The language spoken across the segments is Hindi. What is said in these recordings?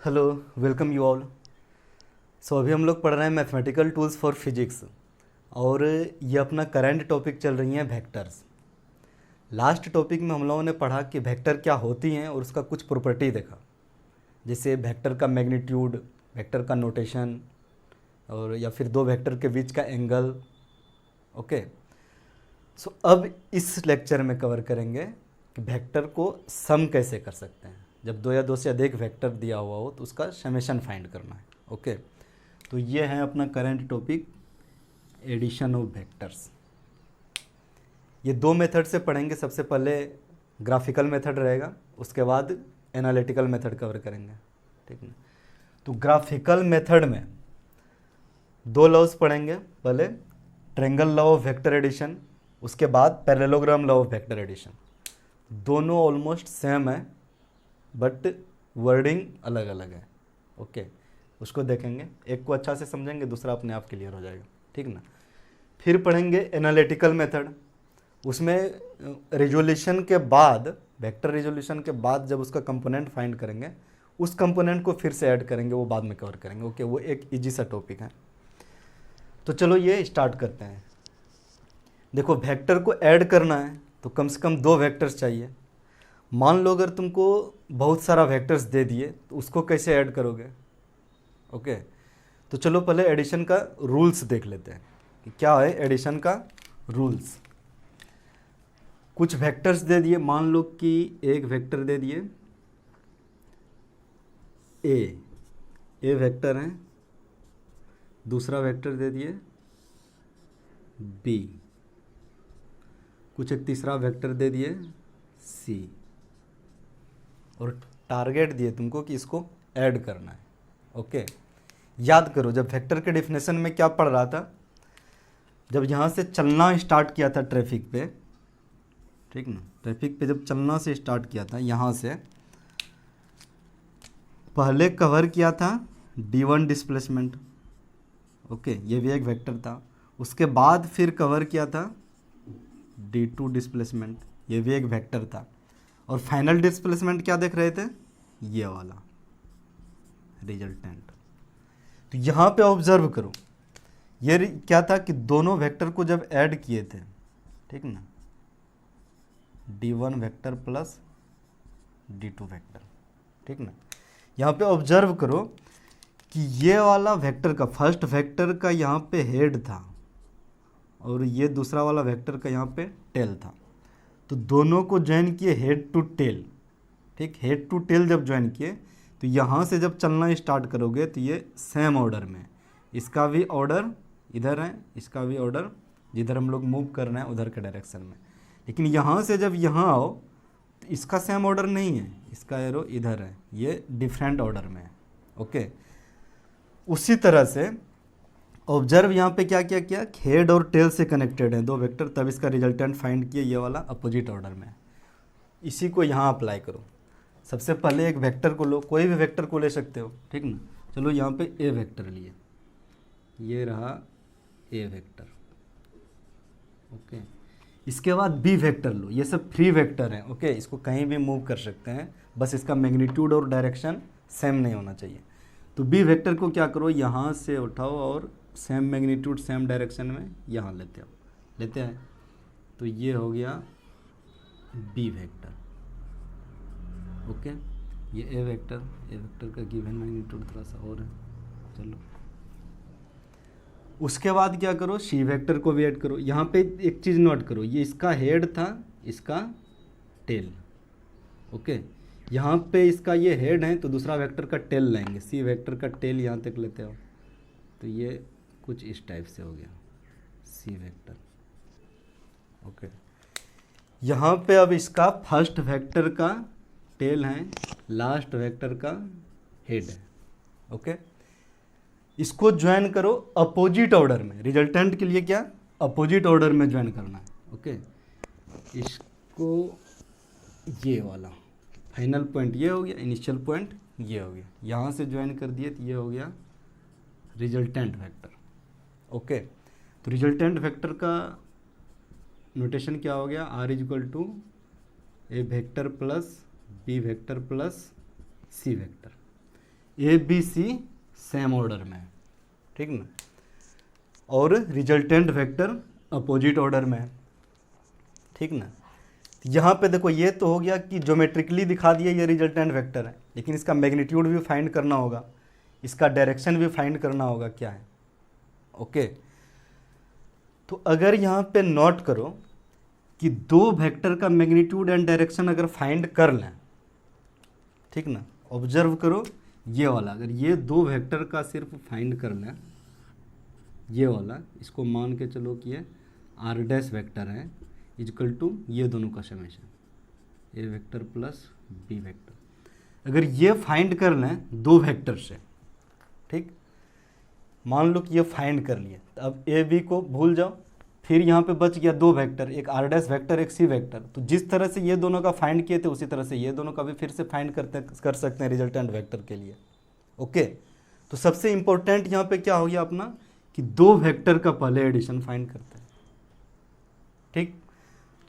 Hello, welcome you all. So अभी हम लोग पढ़ रहे हैं मैथमेटिकल टूल्स फॉर फिजिक्स और ये अपना करंट टॉपिक चल रही हैं वेक्टर्स। लास्ट टॉपिक में हम लोगों ने पढ़ा कि वेक्टर क्या होती हैं और उसका कुछ प्रॉपर्टी देखा, जैसे वेक्टर का मैग्नीट्यूड, वेक्टर का नोटेशन और या फिर दो वेक्टर के बीच का एंगल। ओके, सो अब इस लेक्चर में कवर करेंगे कि वेक्टर को सम कैसे कर सकते हैं। जब दो या दो से अधिक वेक्टर दिया हुआ हो तो उसका समेशन फाइंड करना है। ओके, तो ये है अपना current topic, addition of vectors. ये दो मेथड से पढ़ेंगे। सबसे पहले ग्राफिकल मेथड रहेगा, उसके बाद एनालिटिकल मेथड कवर करेंगे, ठीक ना। तो ग्राफिकल मेथड में दो लॉज पढ़ेंगे। पहले triangle law of vector addition, उसके बाद parallelogram law of vector addition. दोनों ऑलमोस्ट सेम है बट वर्डिंग अलग अलग है। ओके, उसको देखेंगे, एक को अच्छा से समझेंगे, दूसरा अपने आप क्लियर हो जाएगा, ठीक ना। फिर पढ़ेंगे एनालिटिकल मेथड। उसमें रिजोल्यूशन के बाद, वेक्टर रिजोल्यूशन के बाद जब उसका कंपोनेंट फाइंड करेंगे, उस कंपोनेंट को फिर से ऐड करेंगे, वो बाद में कवर करेंगे। ओके, वो एक इजी सा टॉपिक है। तो चलो ये स्टार्ट करते हैं। देखो, वेक्टर को ऐड करना है तो कम से कम दो वेक्टर्स चाहिए। मान लो अगर तुमको बहुत सारा वेक्टर्स दे दिए तो उसको कैसे ऐड करोगे। ओके, तो चलो पहले एडिशन का रूल्स देख लेते हैं कि क्या है एडिशन का रूल्स। कुछ वेक्टर्स दे दिए, मान लो कि एक वेक्टर दे दिए ए वेक्टर है, दूसरा वेक्टर दे दिए बी, कुछ एक तीसरा वेक्टर दे दिए सी, और टारगेट दिए तुमको कि इसको ऐड करना है। ओके, याद करो जब वेक्टर के डेफिनेशन में क्या पढ़ रहा था, जब यहाँ से चलना स्टार्ट किया था ट्रैफिक पे, ठीक ना, ट्रैफिक पे जब चलना से स्टार्ट किया था, यहाँ से पहले कवर किया था d1 डिस्प्लेसमेंट। ओके, ये भी एक वेक्टर था। उसके बाद फिर कवर किया था d2 डिस्प्लेसमेंट, ये भी एक वेक्टर था। और फाइनल डिस्प्लेसमेंट क्या देख रहे थे, ये वाला रिजल्टेंट। तो यहाँ पे ऑब्जर्व करो, ये क्या था कि दोनों वेक्टर को जब ऐड किए थे, ठीक ना, d1 vector plus d2 vector, ठीक ना। यहाँ पे ऑब्जर्व करो कि ये वाला वेक्टर का, फर्स्ट वेक्टर का यहाँ पे हेड था और ये दूसरा वाला वेक्टर का यहाँ पे टेल था। तो दोनों को ज्वाइन किए हेड टू टेल, ठीक। हेड टू टेल जब ज्वाइन किए तो यहाँ से जब चलना स्टार्ट करोगे तो ये सेम ऑर्डर में, इसका भी ऑर्डर इधर है, इसका भी ऑर्डर जिधर हम लोग मूव कर रहे हैं उधर के डायरेक्शन में। लेकिन यहाँ से जब यहाँ आओ तो इसका सेम ऑर्डर नहीं है, इसका एरो इधर है, ये डिफरेंट ऑर्डर में है। ओके, उसी तरह से ऑब्जर्व यहाँ पे क्या क्या किया, हेड और टेल से कनेक्टेड है दो वेक्टर, तब इसका रिजल्टेंट फाइंड किया, ये वाला अपोजिट ऑर्डर में। इसी को यहाँ अप्लाई करो। सबसे पहले एक वेक्टर को लो, कोई भी वेक्टर को ले सकते हो, ठीक ना। चलो यहाँ पे ए वेक्टर लिए, ये रहा ए वेक्टर। ओके, इसके बाद बी वेक्टर लो, ये सब फ्री वेक्टर हैं। ओके, इसको कहीं भी मूव कर सकते हैं, बस इसका मैग्नीट्यूड और डायरेक्शन सेम नहीं होना चाहिए। तो बी वेक्टर को क्या करो, यहाँ से उठाओ और सेम मैग्नीट्यूड सेम डायरेक्शन में यहाँ लेते हैं। तो ये हो गया बी वेक्टर। ओके, ये ए वेक्टर का गिवन मैग्नीट्यूड थोड़ा सा और है। चलो, उसके बाद क्या करो, सी वेक्टर को भी ऐड करो। यहाँ पे एक चीज़ नोट करो, ये इसका हेड था, इसका टेल। ओके, यहाँ पे इसका ये हेड है तो दूसरा वेक्टर का टेल लाएंगे, सी वेक्टर का टेल यहाँ तक लेते हो, तो ये कुछ इस टाइप से हो गया सी वेक्टर। ओके, यहाँ पे अब इसका फर्स्ट वेक्टर का टेल है, लास्ट वेक्टर का हेड है। ओके, इसको ज्वाइन करो अपोजिट ऑर्डर में, रिजल्टेंट के लिए क्या अपोजिट ऑर्डर में ज्वाइन करना है। ओके, इसको ये वाला फाइनल पॉइंट ये हो गया, इनिशियल पॉइंट ये हो गया, यहाँ से ज्वाइन कर दिए तो ये हो गया रिजल्टेंट वेक्टर। ओके, तो रिजल्टेंट वेक्टर का नोटेशन क्या हो गया, R is equal to A vector plus B vector plus C vector. A B C same order में है, ठीक ना, और रिजल्टेंट वेक्टर अपोजिट ऑर्डर में है, ठीक ना। यहाँ पे देखो ये तो हो गया कि ज्योमेट्रिकली दिखा दिया ये रिजल्टेंट वेक्टर है, लेकिन इसका मैग्नीट्यूड भी फाइंड करना होगा, इसका डायरेक्शन भी फाइंड करना होगा क्या है। ओके, तो अगर यहाँ पे नोट करो कि दो वेक्टर का मैग्नीट्यूड एंड डायरेक्शन अगर फाइंड कर लें, ठीक ना, ऑब्जर्व करो ये वाला, अगर ये दो वेक्टर का सिर्फ फाइंड कर लें, ये वाला, इसको मान के चलो कि ये आर डैश वेक्टर है इक्वल टू ये दोनों का समेशन, ए वेक्टर प्लस बी वेक्टर, अगर ये फाइंड कर लें दो वेक्टर से, ठीक, मान लो कि ये फाइंड कर लिए, तो अब ए बी को भूल जाओ, फिर यहाँ पे बच गया दो वेक्टर, एक आर डैश वेक्टर एक सी वेक्टर। तो जिस तरह से ये दोनों का फाइंड किए थे उसी तरह से ये दोनों का भी फिर से फाइंड कर सकते हैं रिजल्टेंट वेक्टर के लिए। ओके, तो सबसे इंपॉर्टेंट यहाँ पे क्या हो गया अपना कि दो वेक्टर का पहले एडिशन फाइंड करते हैं, ठीक।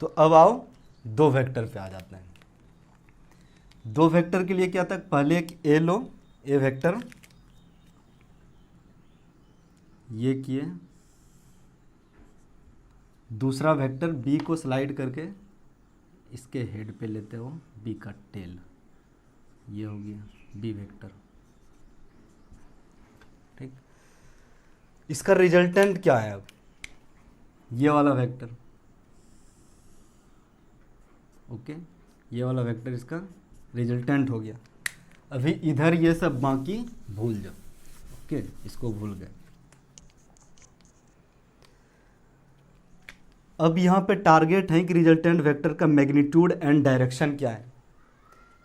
तो अब आओ दो वेक्टर पे आ जाते हैं। दो वेक्टर के लिए क्या था, पहले एक ए लो, ए वेक्टर ये किए, दूसरा वेक्टर बी को स्लाइड करके इसके हेड पे लेते हो, बी का टेल, ये हो गया बी वेक्टर, ठीक। इसका रिजल्टेंट क्या है, अब ये वाला वेक्टर, ओके, ये वाला वेक्टर इसका रिजल्टेंट हो गया। अभी इधर ये सब बाकी भूल जाओ, ओके, इसको भूल गए। अब यहाँ पे टारगेट है कि रिजल्टेंट वेक्टर का मैग्नीट्यूड एंड डायरेक्शन क्या है।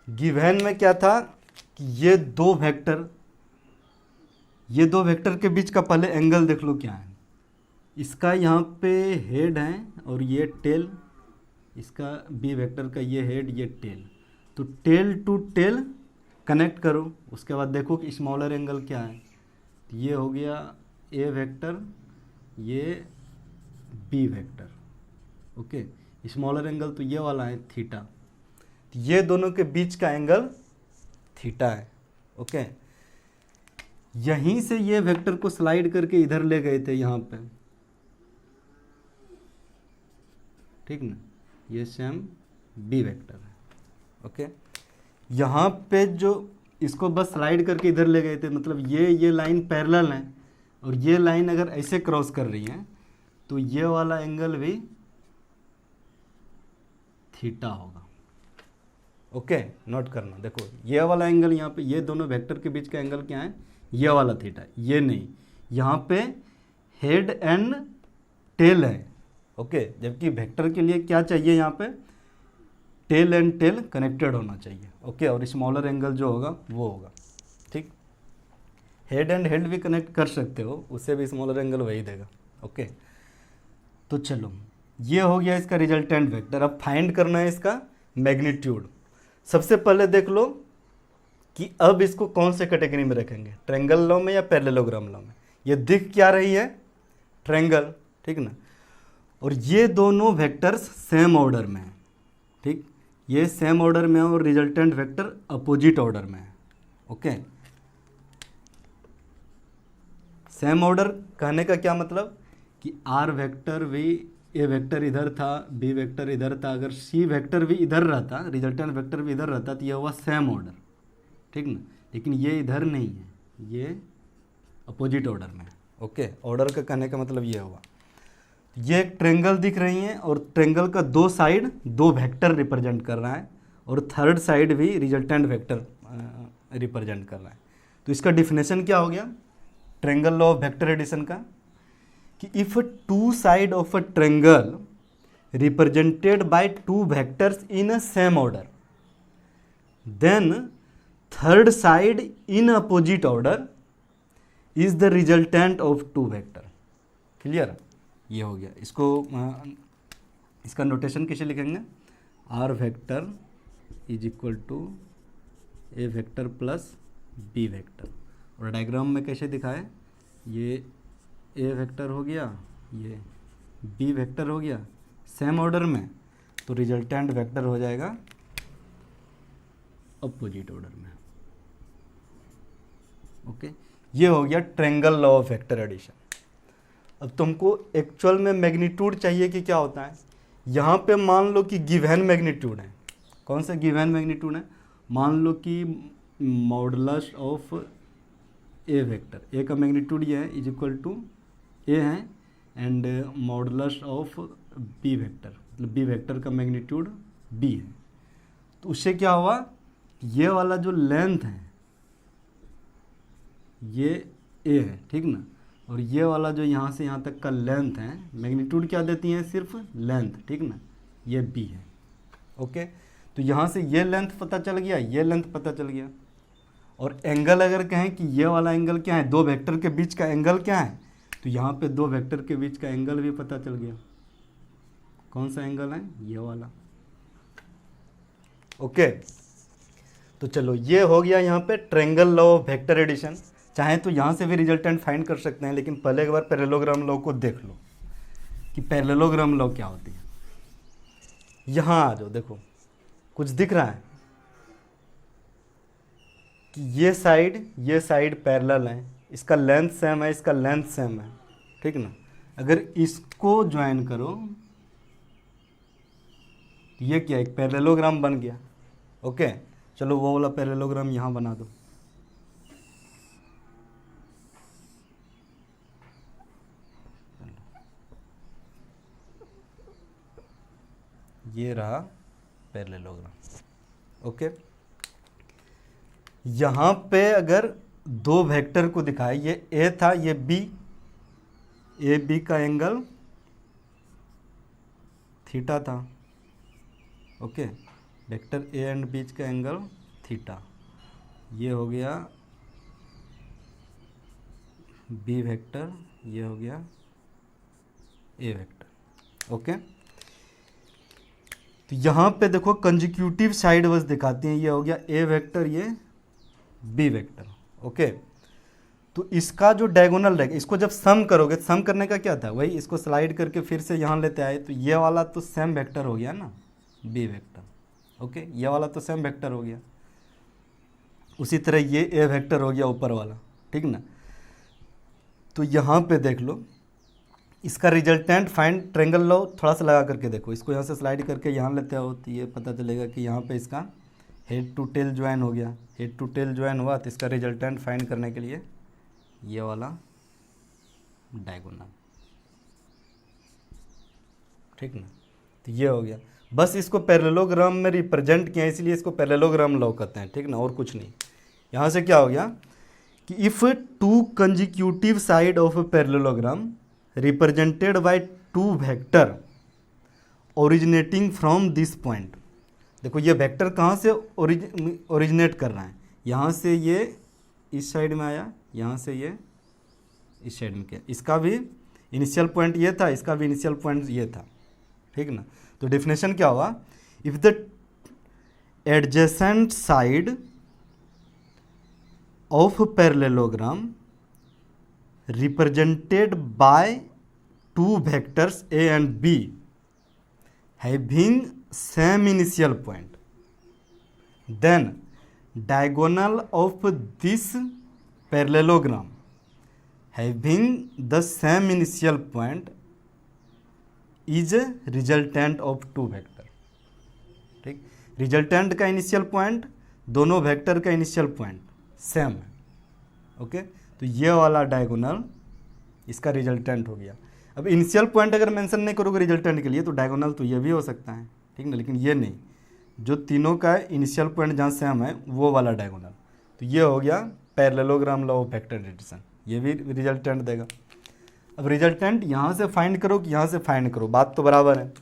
गिवन में क्या था कि ये दो वेक्टर के बीच का पहले एंगल देख लो क्या है। इसका यहाँ पे हेड है और ये टेल, इसका बी वेक्टर का ये हेड ये टेल, तो टेल टू टेल कनेक्ट करो, उसके बाद देखो कि स्मॉलर एंगल क्या है। ये हो गया ए वेक्टर, ये B vector, okay. Smaller angle तो ये वाला है थीटा, तो ये दोनों के बीच का एंगल थीटा है, ओके। यहीं से ये वेक्टर को स्लाइड करके इधर ले गए थे यहाँ पे, ठीक ना, ये सेम बी वेक्टर है, ओके। यहाँ पे जो इसको बस स्लाइड करके इधर ले गए थे, मतलब ये लाइन पैरेलल है और ये लाइन अगर ऐसे क्रॉस कर रही है तो ये वाला एंगल भी थीटा होगा, ओके। नोट करना, देखो ये वाला एंगल यहाँ पे, ये दोनों वेक्टर के बीच का एंगल क्या है, ये वाला थीटा, ये नहीं, यहाँ पे हेड एंड टेल है, ओके। जबकि वेक्टर के लिए क्या चाहिए, यहाँ पे टेल एंड टेल कनेक्टेड होना चाहिए, ओके। और स्मॉलर एंगल जो होगा वो होगा, ठीक। हेड एंड हेड भी कनेक्ट कर सकते हो, उससे भी स्मॉलर एंगल वही देगा, ओके। तो चलो ये हो गया इसका रिजल्टेंट वेक्टर। अब फाइंड करना है इसका मैग्नीट्यूड। सबसे पहले देख लो कि अब इसको कौन से कैटेगरी में रखेंगे, ट्रायंगल लॉ में या पैरेललोग्राम लॉ में। ये दिख क्या रही है, ट्रायंगल, ठीक ना, और ये दोनों वेक्टर्स सेम ऑर्डर में है, ठीक। ये सेम ऑर्डर में है और रिजल्टेंट वेक्टर अपोजिट ऑर्डर में है, ओके। सेम ऑर्डर कहने का क्या मतलब कि आर वेक्टर भी, ए वेक्टर इधर था, बी वेक्टर इधर था, अगर सी वेक्टर भी इधर रहता, रिजल्टेंट वेक्टर भी इधर रहता, तो यह हुआ सेम ऑर्डर, ठीक ना। लेकिन ये इधर नहीं है, ये अपोजिट ऑर्डर में, ओके। ऑर्डर का कहने का मतलब ये हुआ। ये एक ट्रायंगल दिख रही है और ट्रायंगल का दो साइड दो वेक्टर रिप्रेजेंट कर रहा है और थर्ड साइड भी रिजल्टेंट वेक्टर रिप्रेजेंट कर रहा है। तो इसका डिफिनेशन क्या हो गया triangle law of vector addition का, कि if two side of a triangle represented by two vectors in a same order, then third side in opposite order is the resultant of two vector. Clear, ये हो गया। इसको इसका नोटेशन कैसे लिखेंगे, R vector is equal to A vector plus B vector, और डायग्राम में कैसे दिखाए, ये ए वेक्टर हो गया, ये बी वेक्टर हो गया सेम ऑर्डर में, तो रिजल्टेंट वेक्टर हो जाएगा अपोजिट ऑर्डर में। ओके, ये हो गया triangle law of vector addition. अब तुमको एक्चुअल में मैग्नीट्यूड चाहिए कि क्या होता है। यहाँ पे मान लो कि गिवन मैग्नीट्यूड है, कौन सा गिवन मैग्नीट्यूड है, मान लो कि modulus of A vector, A का मैग्नीट्यूड ये है इज इक्वल टू ए है, and modulus of B vector, मतलब बी वेक्टर का मैग्नीट्यूड बी है। तो उससे क्या हुआ, ये वाला जो लेंथ है ये ए है, ठीक ना, और ये वाला जो यहाँ से यहाँ तक का लेंथ है, मैग्नीट्यूड क्या देती है, सिर्फ लेंथ, ठीक ना, ये बी है। ओके, तो यहाँ से ये लेंथ पता चल गया, ये लेंथ पता चल गया। और एंगल अगर कहें कि ये वाला एंगल क्या है, दो वेक्टर के बीच का एंगल क्या है, तो यहाँ पे दो वेक्टर के बीच का एंगल भी पता चल गया। कौन सा एंगल है, ये वाला। ओके, तो चलो ये हो गया यहाँ पे triangle law of vector addition. चाहे तो यहाँ से भी रिजल्टेंट फाइंड कर सकते हैं, लेकिन पहले एक बार पैरेललोग्राम लॉ को देख लो कि पैरेललोग्राम लॉ क्या होती है। यहाँ आ जाओ, देखो कुछ दिख रहा है कि ये साइड पैरेलल है, इसका लेंथ सेम है, इसका लेंथ सेम है, ठीक ना। अगर इसको ज्वाइन करो तो ये क्या, एक पैरेललोग्राम बन गया। ओके, चलो वो वाला पैरेललोग्राम यहाँ बना दो। ये रहा पैरेललोग्राम। ओके, यहाँ पे अगर दो वेक्टर को दिखाए, ये ए था, ये बी, ए बी का एंगल थीटा था। ओके, वेक्टर ए एंड बीच का एंगल थीटा, ये हो गया बी वेक्टर, ये हो गया ए वेक्टर। ओके, तो यहाँ पे देखो कंजिक्यूटिव साइड बस दिखाती हैं, ये हो गया ए वेक्टर, ये बी वेक्टर। ओके, तो इसका जो डायगोनल रहेगा, इसको जब सम करोगे, सम करने का क्या था, वही इसको स्लाइड करके फिर से यहाँ लेते आए, तो ये वाला तो सेम वेक्टर हो गया ना, बी वेक्टर। ओके, ये वाला तो सेम वेक्टर हो गया। उसी तरह ये ए वेक्टर हो गया ऊपर वाला, ठीक ना। तो यहाँ पे देख लो, इसका रिजल्टेंट फाइंड ट्रायंगल लॉ थोड़ा सा लगा करके देखो, इसको यहाँ से स्लाइड करके यहाँ लेते हो, तो ये पता चलेगा कि यहाँ पे इसका हेड टू टेल ज्वाइन हो गया। हेड टू टेल ज्वाइन हुआ तो इसका रिजल्टेंट फाइंड करने के लिए ये वाला डायगोनल, ठीक ना, तो ये हो गया। बस इसको पैरेललोग्राम में रिप्रेजेंट किया, इसलिए इसको पैरेललोग्राम लॉ कहते हैं, ठीक ना, और कुछ नहीं। यहाँ से क्या हो गया कि if two consecutive side of a parallelogram represented by to vector originating from this point. देखो ये वेक्टर कहाँ से ओरिजिनेट कर रहा है, यहाँ से ये इस साइड में आया, यहाँ से ये इस साइड में किया, इसका भी इनिशियल पॉइंट ये था, इसका भी इनिशियल पॉइंट ये था, ठीक ना। तो डेफिनेशन क्या हुआ, if the adjacent side of parallelogram represented by two vectors a and b having same initial point, then diagonal of this parallelogram having the same initial point is a resultant of two vector। ठीक, रिजल्टेंट का इनिशियल पॉइंट, दोनों वेक्टर का इनिशियल पॉइंट सेम है। ओके, तो ये वाला डायगोनल इसका रिजल्टेंट हो गया। अब इनिशियल पॉइंट अगर मेंशन नहीं करोगे रिजल्टेंट के लिए तो डायगोनल तो ये भी हो सकता है, ठीक ना, लेकिन ये नहीं, जो तीनों का इनिशियल पॉइंट जहाँ सेम है वो वाला डायगोनल। तो ये हो गया parallelogram law of vector addition, ये भी रिजल्टेंट देगा। अब रिजल्टेंट यहाँ से फाइंड करो कि यहाँ से फाइंड करो, बात तो बराबर है।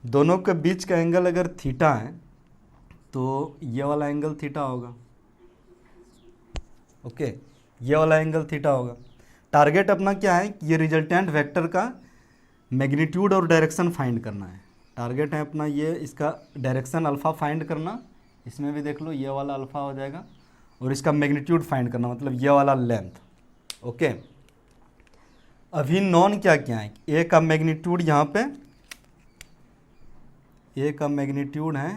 दोनों के बीच का एंगल अगर थीटा है तो ये वाला एंगल थीटा होगा। ओके, ये वाला एंगल थीटा होगा। टारगेट अपना क्या है, ये रिजल्टेंट वेक्टर का मैग्नीट्यूड और डायरेक्शन फाइंड करना है। टारगेट है अपना ये, इसका डायरेक्शन अल्फ़ा फाइंड करना, इसमें भी देख लो ये वाला अल्फ़ा हो जाएगा, और इसका मैग्नीट्यूड फाइंड करना, मतलब ये वाला लेंथ। ओके, अभी नॉन क्या क्या है, ए का मैग्नीट्यूड, यहाँ पे ए का मैग्नीट्यूड है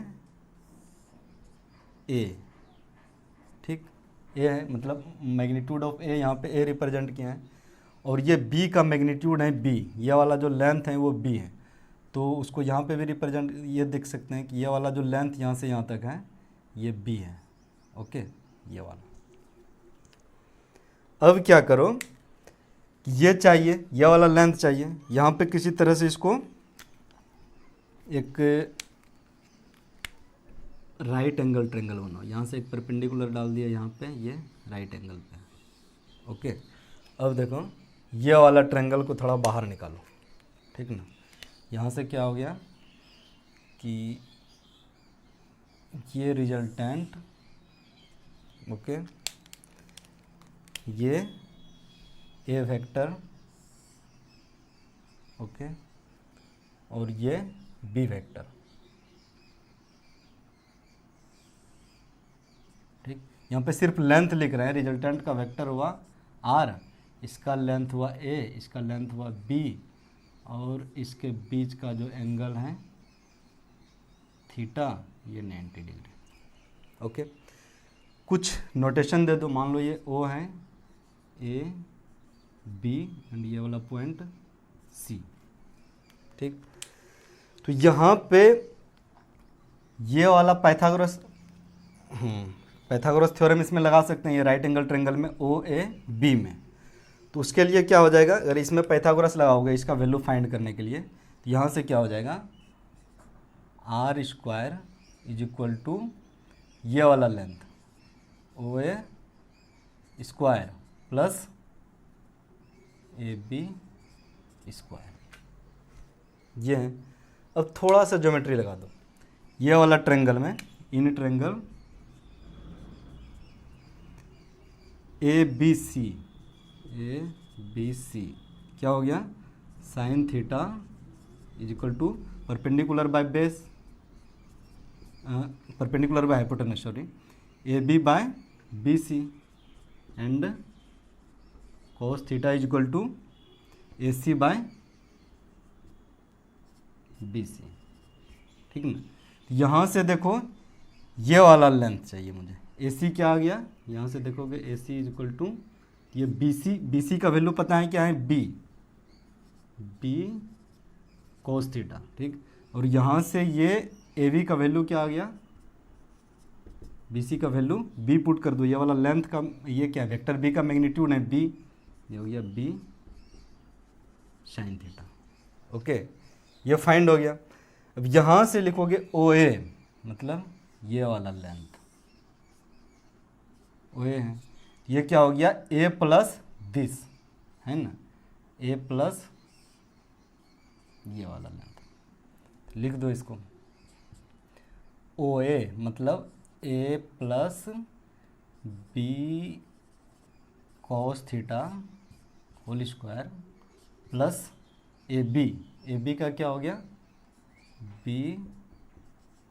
ए, ठीक, ए है, मतलब मैग्नीट्यूड ऑफ ए, यहाँ पे ए रिप्रेजेंट किया है, और ये बी का मैग्नीट्यूड है बी, ये वाला जो लेंथ है वो बी है, तो उसको यहाँ पे भी रिप्रेजेंट, ये देख सकते हैं कि ये वाला जो लेंथ यहाँ से यहाँ तक है ये बी है। ओके, ये वाला। अब क्या करो, ये चाहिए, ये वाला लेंथ चाहिए, यहाँ पे किसी तरह से इसको एक राइट एंगल ट्रेंगल बनाओ, यहाँ से एक परपेंडिकुलर डाल दिया यहाँ पे, ये राइट एंगल पे। ओके, अब देखो ये वाला ट्रेंगल को थोड़ा बाहर निकालो, ठीक ना। यहाँ से क्या हो गया कि ये रिजल्टेंट, ओके, ये ए वेक्टर, ओके, और ये बी वेक्टर, ठीक। यहाँ पे सिर्फ लेंथ लिख रहे हैं, रिजल्टेंट का वेक्टर हुआ आर, इसका लेंथ हुआ ए, इसका लेंथ हुआ बी, और इसके बीच का जो एंगल है थीटा, ये 90 डिग्री। ओके, कुछ नोटेशन दे दो, मान लो ये ओ है, ए बी एंड ये वाला पॉइंट सी, ठीक। तो यहाँ पे ये वाला पाइथागोरस थ्योरम इसमें लगा सकते हैं, ये राइट एंगल ट्रेंगल में ओ ए बी में। तो उसके लिए क्या हो जाएगा, अगर इसमें पाइथागोरस लगाओगे इसका वैल्यू फाइंड करने के लिए, तो यहाँ से क्या हो जाएगा, R square is equal to ये वाला length O A square plus A B square, ये है। अब थोड़ा सा ज्योमेट्री लगा दो, ये वाला ट्रेंगल में, इन ट्रेंगल ए बी सी क्या हो गया, sine theta is equal to perpendicular by base, perpendicular by hypotenuse, sorry, A B by B C, and cos theta is equal to A C by B C, ठीक ना। यहाँ से देखो ये वाला लेंथ चाहिए मुझे, ए सी क्या आ गया, यहाँ से देखोगे ए सी इज इक्वल टू ये बी सी का वैल्यू पता है क्या है, बी cos थीटा, ठीक। और यहाँ से ये ए बी का वैल्यू क्या आ गया, बी सी का वैल्यू बी पुट कर दो, ये वाला लेंथ का, ये क्या वेक्टर बी का मैग्नीट्यूड है बी, ये हो गया बी साइन थीटा। ओके, ये फाइंड हो गया। अब यहाँ से लिखोगे ओ ए, मतलब ये वाला लेंथ ओ ए है, ये क्या हो गया, ए प्लस दिस है ना, ए प्लस ये वाला लेंथ, लिख दो इसको, ओ ए मतलब A plus B cos theta whole square plus A B का क्या हो गया, बी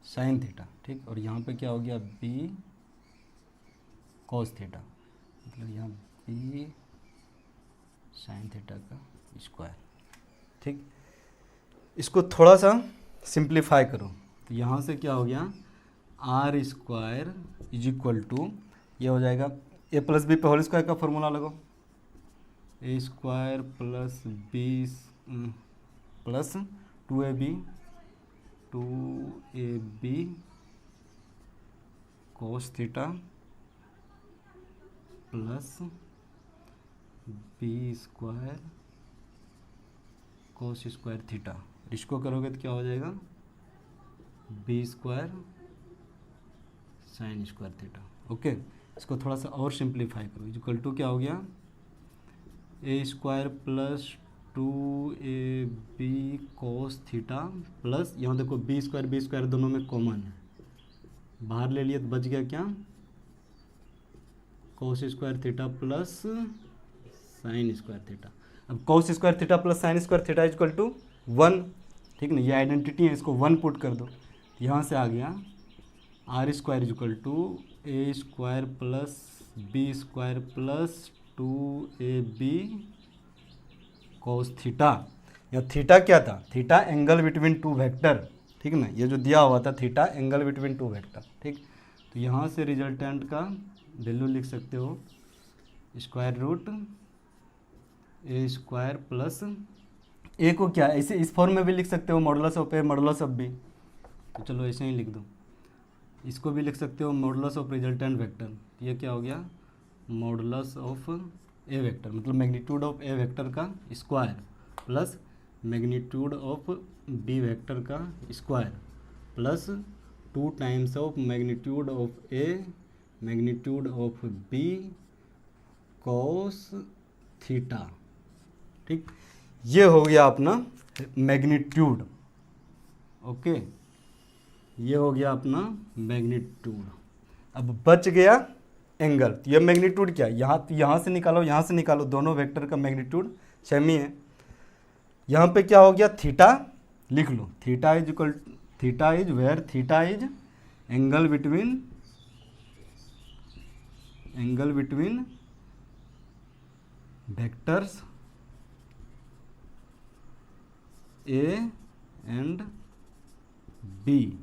साइन थीटा, ठीक। और यहाँ पे क्या हो गया, बी कॉस थीटा, मतलब यहाँ बी साइन थीटा का स्क्वायर, ठीक। इसको थोड़ा सा सिंप्लीफाई करो, तो यहाँ से क्या हो गया, R square is equal to, ये हो जाएगा ए प्लस बी पे होल स्क्वायर का फॉर्मूला लगाओ, A square plus B plus two A B cos theta plus B square cos square theta, इसको करोगे तो क्या हो जाएगा, B square sine square theta. Okay, इसको थोड़ा सा और सिंप्लीफाई करो, इक्वल टू क्या हो गया, A square plus 2ab cos theta plus, यहाँ देखो बी स्क्वायर दोनों में कॉमन है, बाहर ले लिए तो बच गया क्या, cos square theta plus sine square theta. अब cos square theta plus sine square theta equal to 1, ठीक ना, ये आइडेंटिटी है, इसको 1 पुट कर दो, यहाँ से आ गया R square equal to A square plus B square plus 2ab cos theta. यह थीटा क्या था, theta angle between two vector, ठीक ना, ये जो दिया हुआ था theta angle between two vector, ठीक। तो यहाँ से रिजल्टेंट का वैल्यू लिख सकते हो square root A square plus ए को क्या ऐसे इस फॉर्म में भी लिख सकते हो modulus of A modulus of B, तो चलो ऐसे ही लिख दो। इसको भी लिख सकते हो मॉडुलस ऑफ रिजल्टेंट वेक्टर, ये क्या हो गया मॉडुलस ऑफ ए वेक्टर, मतलब मैग्नीट्यूड ऑफ ए वेक्टर का square plus magnitude of B vector का square plus 2 times of magnitude of A magnitude of B cos theta. ठीक, ये हो गया अपना मैग्नीट्यूड। ओके, ये हो गया अपना मैग्नीट्यूड। अब बच गया एंगल, तो ये मैग्नीट्यूड क्या है, यहाँ से निकालो, यहाँ से निकालो, दोनों वेक्टर का मैग्नीट्यूड सेम ही है। यहाँ पे क्या हो गया थीटा, लिख लो theta is where theta is angle between vectors A and B.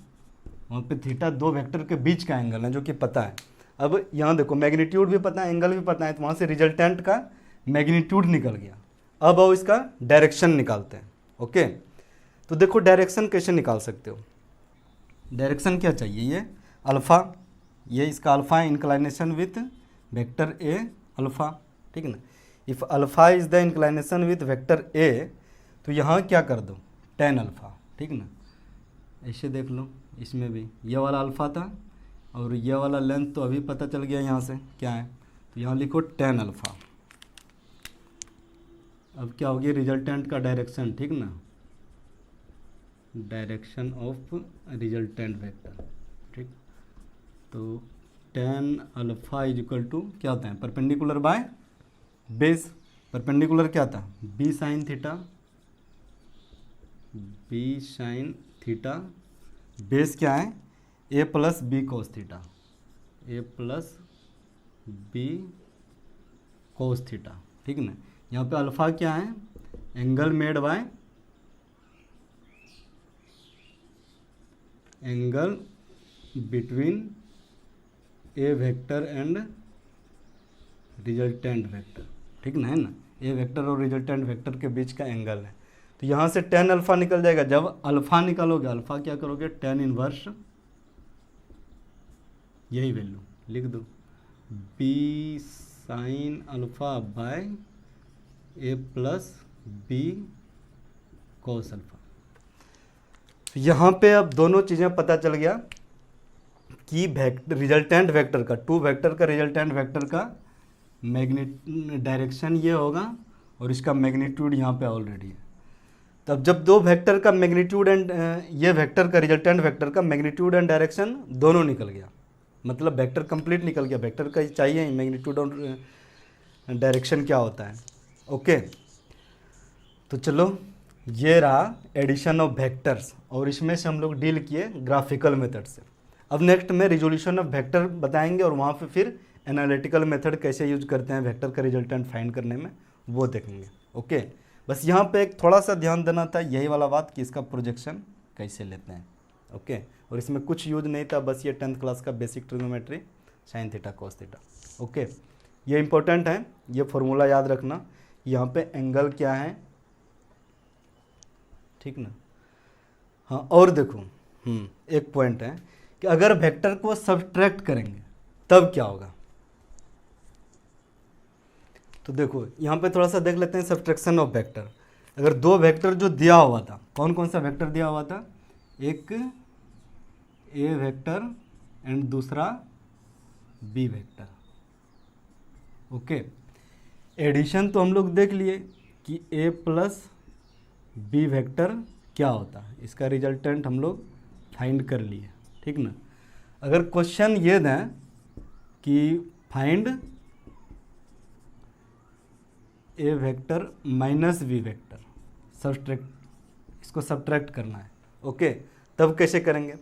वहाँ पे थीटा दो वेक्टर के बीच का एंगल है जो कि पता है। अब यहाँ देखो मैग्नीट्यूड भी पता है, एंगल भी पता है, तो वहाँ से रिजल्टेंट का मैग्नीट्यूड निकल गया। अब आओ इसका डायरेक्शन निकालते हैं। ओके, तो देखो डायरेक्शन कैसे निकाल सकते हो। डायरेक्शन क्या चाहिए, ये अल्फ़ा, ये इसका alpha inclination with vector A alpha, ठीक है ना। If alpha is the inclination with vector A, तो यहाँ क्या कर दो tan अल्फ़ा, ठीक ना। ऐसे देख लो, इसमें भी ये वाला अल्फ़ा था और ये वाला लेंथ तो अभी पता चल गया यहाँ से क्या है, तो यहाँ लिखो tan अल्फ़ा। अब क्या हो गया रिजल्टेंट का डायरेक्शन, ठीक ना, डायरेक्शन ऑफ रिजल्टेंट वेक्टर, ठीक। तो tan alpha is equal to क्या होता है परपेंडिकुलर बाय बेस। परपेंडिकुलर क्या था b साइन थीटा, बेस क्या है a plus B cos theta, a plus B cos theta, ठीक ना। यहाँ पे अल्फ़ा क्या है angle made by angle between A vector and resultant vector, ठीक ना, है ना। ए वेक्टर और रिजल्टेंट वेक्टर के बीच का एंगल है। तो यहाँ से tan अल्फ़ा निकल जाएगा। जब अल्फ़ा निकालोगे, अल्फ़ा क्या करोगे tan इनवर्स, यही वैल्यू लिख दो b sine alpha by A plus B cos alpha. यहाँ पे अब दोनों चीज़ें पता चल गया कि रिजल्टेंट वेक्टर का, टू वेक्टर का रिजल्टेंट वेक्टर का डायरेक्शन ये होगा और इसका मैग्नीट्यूड यहाँ पे ऑलरेडी है। तब जब दो वेक्टर का मैग्नीट्यूड एंड ये वेक्टर का रिजल्टेंट वेक्टर का मैग्नीट्यूड एंड डायरेक्शन दोनों निकल गया, मतलब वेक्टर कंप्लीट निकल गया। वेक्टर का चाहिए ही मैग्नीट्यूड और डायरेक्शन क्या होता है। ओके, तो चलो ये रहा एडिशन ऑफ वेक्टर्स, और इसमें से हम लोग डील किए ग्राफिकल मेथड से। अब नेक्स्ट में रिजोल्यूशन ऑफ वेक्टर बताएंगे और वहाँ पे फिर एनालिटिकल मेथड कैसे यूज करते हैं वेक्टर का रिजल्टेंट फाइंड करने में, वो देखेंगे। ओके, बस यहाँ पे एक थोड़ा सा ध्यान देना था, यही वाला बात कि इसका प्रोजेक्शन कैसे लेते हैं। ओके, और इसमें कुछ यूज नहीं था, बस ये 10th क्लास का basic trigonometry sine theta cos theta. Okay, ये इंपॉर्टेंट है, ये फॉर्मूला याद रखना। यहाँ पे एंगल क्या है, ठीक ना। हाँ, और देखो एक पॉइंट है कि अगर वेक्टर को सब्ट्रैक्ट करेंगे तब क्या होगा। तो देखो यहाँ पे थोड़ा सा देख लेते हैं सब्ट्रैक्शन ऑफ वेक्टर। अगर दो वेक्टर जो दिया हुआ था, कौन कौन सा वेक्टर दिया हुआ था, एक ए वेक्टर एंड दूसरा बी वेक्टर। ओके, एडिशन तो हम लोग देख लिए कि ए प्लस बी वेक्टर क्या होता है, इसका रिजल्टेंट हम लोग फाइंड कर लिए, ठीक ना। अगर क्वेश्चन ये दें कि find A vector minus B vector, subtract, इसको सब्ट्रैक्ट करना है। ओके, तब कैसे करेंगे,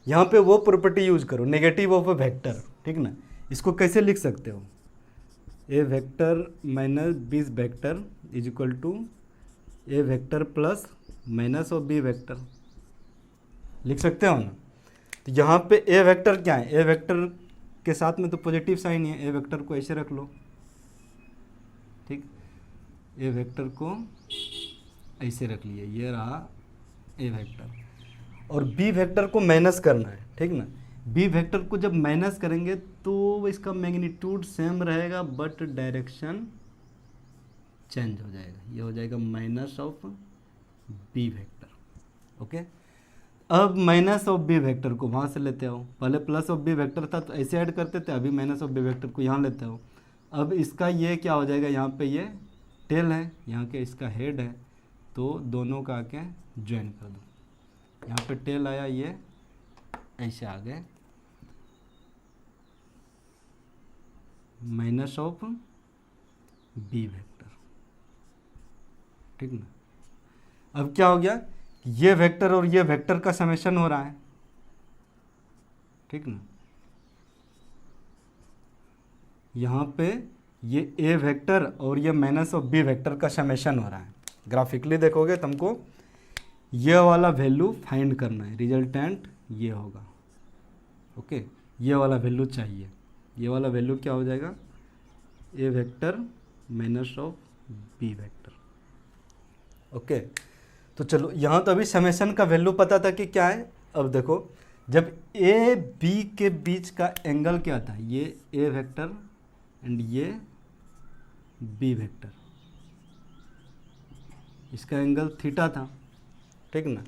यहाँ पे वो प्रॉपर्टी यूज करो नेगेटिव ऑफ ए वेक्टर, ठीक ना। इसको कैसे लिख सकते हो, A vector minus B vector is equal to A vector plus minus of B vector, लिख सकते हो ना। तो यहाँ पे ए वेक्टर क्या है, ए वेक्टर के साथ में तो पॉजिटिव साइन ही है, ए वेक्टर को ऐसे रख लो, ठीक, ए वेक्टर को ऐसे रख लिए, ये रहा ए वेक्टर। और बी वेक्टर को माइनस करना है, ठीक ना। बी वेक्टर को जब माइनस करेंगे तो इसका मैग्नीट्यूड सेम रहेगा बट डायरेक्शन चेंज हो जाएगा, ये हो जाएगा minus of B vector. Okay, अब माइनस ऑफ बी वेक्टर को वहाँ से लेते आओ, पहले प्लस ऑफ बी वेक्टर था तो ऐसे ऐड करते थे, अभी माइनस ऑफ बी वेक्टर को यहाँ लेते आओ। अब इसका ये क्या हो जाएगा, यहाँ पे ये टेल है, यहाँ के इसका हेड है, तो दोनों का आके ज्वाइन कर दो, यहाँ पे टेल आया, ये ऐसे आ गए, माइनस ऑफ बी वेक्टर, ठीक ना। अब क्या हो गया, ये वेक्टर और ये वेक्टर का समेशन हो रहा है, ठीक ना। यहाँ पे ये ए वेक्टर और ये माइनस ऑफ बी वेक्टर का समेशन हो रहा है। ग्राफिकली देखोगे तुमको ये वाला वैल्यू फाइंड करना है, रिजल्टेंट ये होगा। ओके, ये वाला वैल्यू चाहिए, ये वाला वैल्यू क्या हो जाएगा, A vector minus of B vector. Okay, तो चलो यहाँ तो अभी समेशन का वैल्यू पता था कि क्या है। अब देखो, जब ए बी के बीच का एंगल क्या था, ये ए वेक्टर एंड ये बी वेक्टर, इसका एंगल थीटा था, ठीक ना।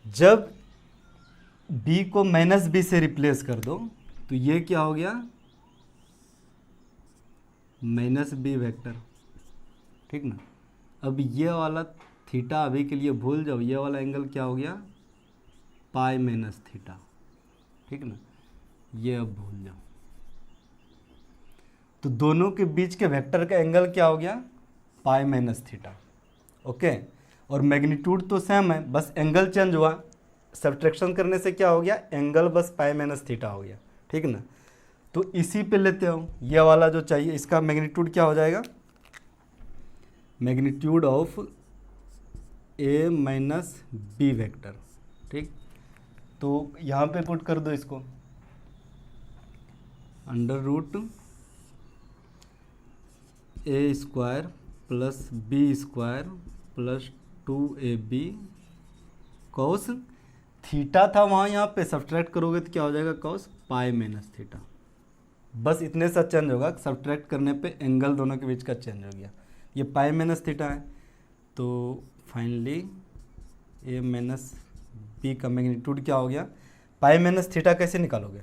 जब b को माइनस बी से रिप्लेस कर दो तो ये क्या हो गया, माइनस बी वेक्टर, ठीक ना। अब ये वाला थीटा अभी के लिए भूल जाओ, ये वाला एंगल क्या हो गया, पाई माइनस थीटा, ठीक ना, ये अब भूल जाओ। तो दोनों के बीच के वेक्टर का एंगल क्या हो गया, पाई माइनस थीटा। ओके, और मैग्नीट्यूड तो सेम है, बस एंगल चेंज हुआ, सब्ट्रैक्शन करने से क्या हो गया, एंगल बस पाई माइनस थीटा हो गया, ठीक ना। तो इसी पे लेते हो, ये वाला जो चाहिए, इसका मैग्नीट्यूड क्या हो जाएगा, magnitude of A minus B vector, ठीक। तो यहाँ पे पुट कर दो इसको, under root A square plus B square plus 2ab cos theta था वहाँ, यहाँ पे सब्ट्रैक्ट करोगे तो क्या हो जाएगा, कॉस पाई माइनस थीटा। बस इतने सा चेंज होगा, सब्ट्रैक्ट करने पे एंगल दोनों के बीच का चेंज हो गया, ये पाई माइनस थीटा है। तो फाइनली ए माइनस बी का मैग्नीट्यूड क्या हो गया, पाई माइनस थीटा कैसे निकालोगे,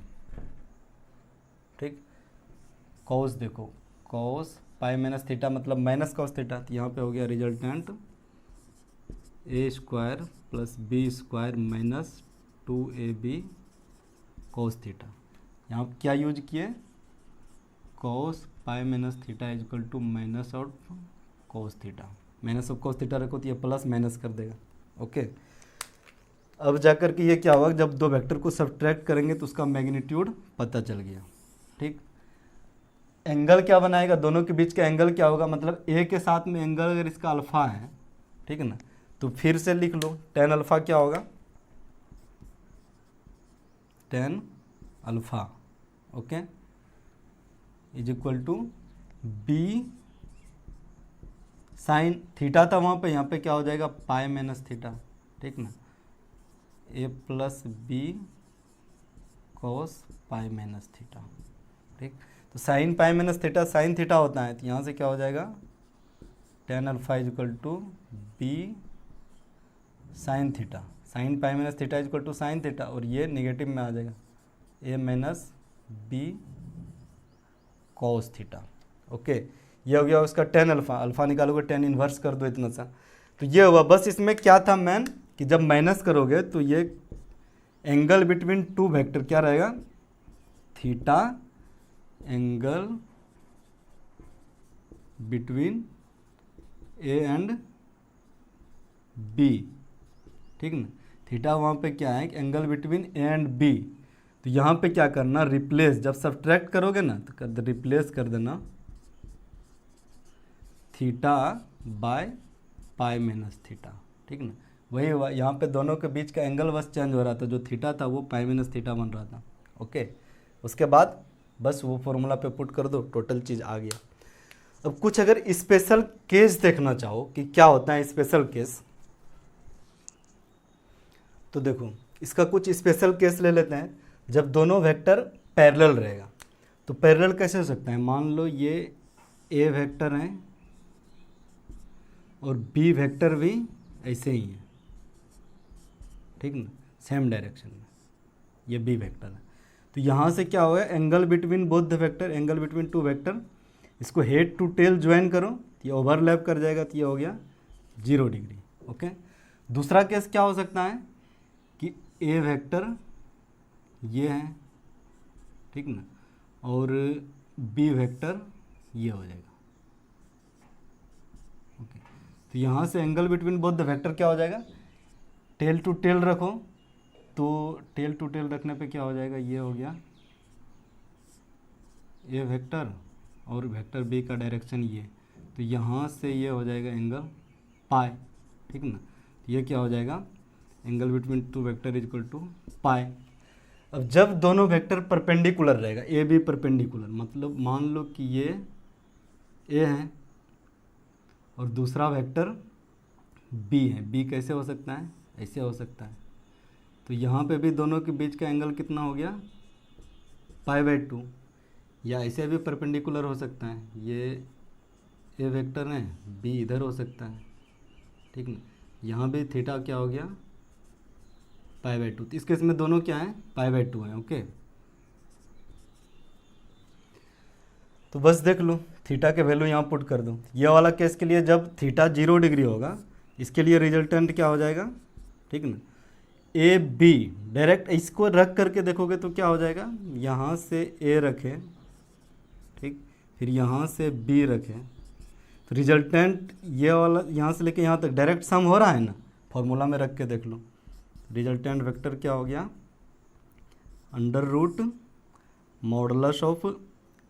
ठीक, कॉस देखो, कॉस पाई माइनस थीटा मतलब माइनस कॉस थीटा, तो यहाँ पे हो गया resultant A square plus B square minus 2ab cos theta. यहाँ क्या यूज किए, cos pi minus theta is equal to minus of cos theta, minus of cos theta रखो तो ये प्लस माइनस कर देगा। ओके, अब जाकर के ये क्या होगा, जब दो वेक्टर को सब्ट्रैक्ट करेंगे तो उसका मैग्नीट्यूड पता चल गया, ठीक। एंगल क्या बनाएगा, दोनों के बीच का एंगल क्या होगा, मतलब ए के साथ में एंगल अगर इसका अल्फा है, ठीक है ना, तो फिर से लिख लो, टेन अल्फा क्या होगा, tan alpha, okay, is equal to B sine theta था वहाँ पे, यहाँ पे क्या हो जाएगा, पाई माइनस थीटा, ठीक ना, A plus B cos pi minus theta, ठीक। तो sine pi minus theta sine theta होता है, तो यहाँ से क्या हो जाएगा, tan alpha is equal to B sine theta, sine pi minus theta is equal to sine theta, और ये नेगेटिव में आ जाएगा, A minus B cos theta. Okay, ये हो गया उसका टेन अल्फा, अल्फा निकालोगे टेन इन्वर्स कर दो इतना सा, तो ये हुआ। बस इसमें क्या था मैन, कि जब माइनस करोगे तो ये एंगल बिटवीन टू वेक्टर क्या रहेगा, theta angle between A and B, ठीक ना। थीटा वहाँ पे क्या है, angle between A and B, तो यहाँ पे क्या करना, रिप्लेस, जब सब्ट्रैक्ट करोगे ना तो कर रिप्लेस कर देना theta by pi minus theta, ठीक ना। वही हुआ, यहाँ पे दोनों के बीच का एंगल बस चेंज हो रहा था, जो थीटा था वो पाई माइनस थीटा बन रहा था। ओके, उसके बाद बस वो फॉर्मूला पे पुट कर दो, टोटल चीज़ आ गया। अब कुछ अगर स्पेशल केस देखना चाहो कि क्या होता है स्पेशल केस, तो देखो इसका कुछ स्पेशल केस ले लेते हैं। जब दोनों वेक्टर पैरेलल रहेगा, तो पैरेलल कैसे हो सकता है, मान लो ये ए वेक्टर है और बी वेक्टर भी ऐसे ही है, ठीक ना, सेम डायरेक्शन में, ये बी वेक्टर है। तो यहाँ से क्या होगा, angle between both the vector, angle between two vector, इसको हेड टू टेल ज्वाइन करो तो ये ओवरलैप कर जाएगा, तो ये हो गया 0 डिग्री। ओके, दूसरा केस क्या हो सकता है कि ए वेक्टर ये है, ठीक ना, और बी वेक्टर ये हो जाएगा। ओके, तो यहाँ से angle between both the vector क्या हो जाएगा, टेल टू टेल रखो, तो टेल टू टेल रखने पे क्या हो जाएगा, ये हो गया ए वेक्टर और वेक्टर बी का डायरेक्शन ये, तो यहाँ से ये हो जाएगा एंगल पाई, ठीक ना। तो ये क्या हो जाएगा, angle between two vector is equal to pi. अब जब दोनों वेक्टर परपेंडिकुलर रहेगा, ए बी परपेंडिकुलर, मतलब मान लो कि ये ए है और दूसरा वेक्टर बी है, बी कैसे हो सकता है, ऐसे हो सकता है, तो यहाँ पे भी दोनों के बीच का एंगल कितना हो गया, π/2, या ऐसे भी परपेंडिकुलर हो सकता है, ये ए वेक्टर है, बी इधर हो सकता है, ठीक ना, यहाँ भी थीटा क्या हो गया π/2, तो इस केस में दोनों क्या है, π/2 है। ओके, तो बस देख लो, थीटा के वैल्यू यहाँ पुट कर दो। ये वाला केस के लिए जब थीटा 0 डिग्री होगा, इसके लिए रिजल्टेंट क्या हो जाएगा, ठीक ना, ए बी, डायरेक्ट इसको रख करके देखोगे तो क्या हो जाएगा, यहाँ से ए रखें, ठीक, फिर यहाँ से बी रखें, तो रिजल्टेंट ये वाला यहाँ से लेके यहाँ तक डायरेक्ट सम हो रहा है ना, फॉर्मूला में रख के देख लो, रिजल्टेंट वेक्टर क्या हो गया, under root modulus of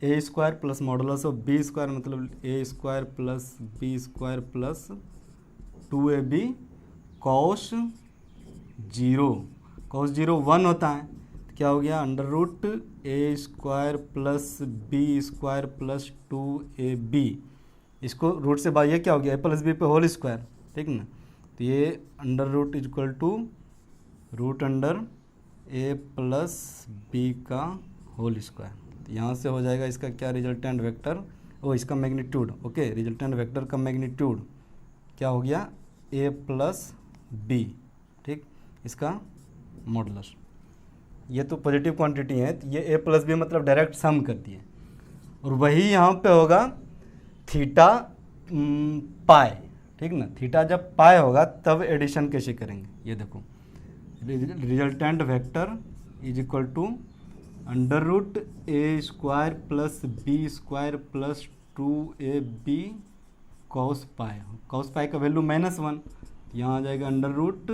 A square plus modulus of B square, मतलब A square plus B square plus 2ab cos 0, cos 0 1 होता है, तो क्या हो गया, under root A square plus B square plus 2ab, इसको रूट से बाहर, ये क्या हो गया, ए प्लस बी पे होल स्क्वायर, ठीक ना, तो ये under root is equal to root under A plus B का होल स्क्वायर। तो यहाँ से हो जाएगा इसका क्या, रिजल्टेंट वेक्टर, ओ इसका मैग्नीट्यूड। ओके, रिजल्टेंट वेक्टर का मैग्नीट्यूड क्या हो गया, ए प्लस बी, ठीक, इसका मॉडुलस। ये तो पॉजिटिव क्वांटिटी है, तो ये ए प्लस बी मतलब डायरेक्ट सम करती है, और वही यहाँ पे होगा थीटा पाई, ठीक ना, थीटा जब पाई होगा तब एडिशन कैसे करेंगे, ये देखो, resultant vector is equal to under root A square plus B square plus 2ab cos pi, cos pi का वैल्यू -1, यहाँ आ जाएगा under root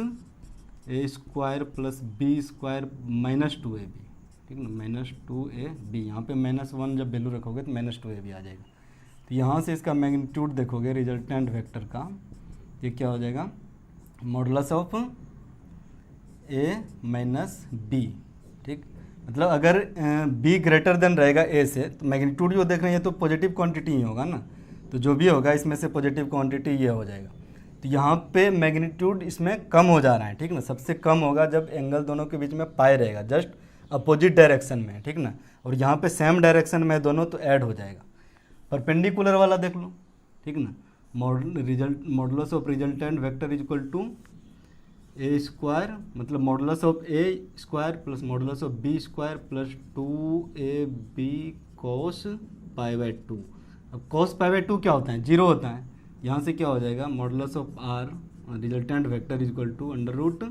A square plus B square -2ab, ठीक ना, -2ab, यहाँ पे -1 जब वैल्यू रखोगे तो -2ab आ जाएगा। तो यहाँ से इसका मैग्नीट्यूड देखोगे रिजल्टेंट वेक्टर का, ये क्या हो जाएगा, modulus of A minus B, ठीक, मतलब अगर बी ग्रेटर देन रहेगा ए से, तो मैग्नीट्यूड जो देख रहे हैं ये तो पॉजिटिव क्वांटिटी ही होगा ना, तो जो भी होगा इसमें से पॉजिटिव क्वांटिटी ये हो जाएगा। तो यहाँ पे मैग्नीट्यूड इसमें कम हो जा रहा है, ठीक ना, सबसे कम होगा जब एंगल दोनों के बीच में पाई रहेगा, जस्ट अपोजिट डायरेक्शन में, ठीक ना, और यहाँ पे सेम डायरेक्शन में दोनों, तो ऐड हो जाएगा। परपेंडिकुलर वाला देख लो, ठीक ना, modulus of resultant vector is equal to A square, मतलब modulus of A square plus modulus of B square plus 2ab cos π/2। अब कॉस π/2 क्या होता है, 0 होता है, यहाँ से क्या हो जाएगा, modulus of R resultant vector is equal to under root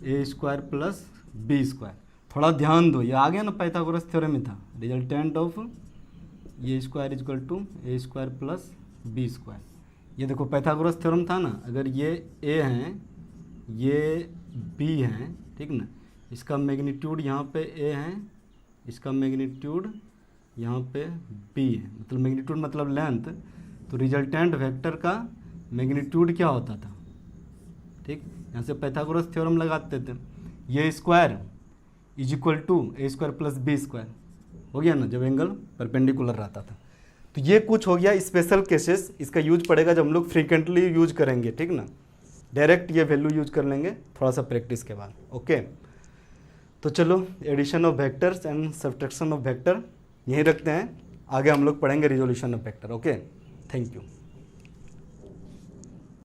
A square plus B square. थोड़ा ध्यान दो, ये आ गया ना, पाइथागोरस थ्योरम में था, resultant of A square is equal to A square plus B square. ये देखो पाइथागोरस थ्योरम था ना, अगर ये ए हैं, ये बी हैं, ठीक ना, इसका मैग्नीट्यूड यहाँ पे ए है, इसका मैग्नीट्यूड यहाँ पे बी है, मतलब मैग्नीट्यूड मतलब लेंथ, तो रिजल्टेंट वेक्टर का मैग्नीट्यूड क्या होता था, ठीक, यहाँ से पाइथागोरस थ्योरम लगाते थे, ये square is equal to A square plus B square, हो गया ना, जब एंगल परपेंडिकुलर रहता था। तो ये कुछ हो गया स्पेशल केसेस, इसका यूज पड़ेगा जब हम लोग फ्रीक्वेंटली यूज करेंगे, ठीक ना। डायरेक्ट ये वैल्यू यूज कर लेंगे थोड़ा सा प्रैक्टिस के बाद। ओके, तो चलो addition of vectors and subtraction of vector यहीं रखते हैं, आगे हम लोग पढ़ेंगे resolution of vector. Okay, thank you.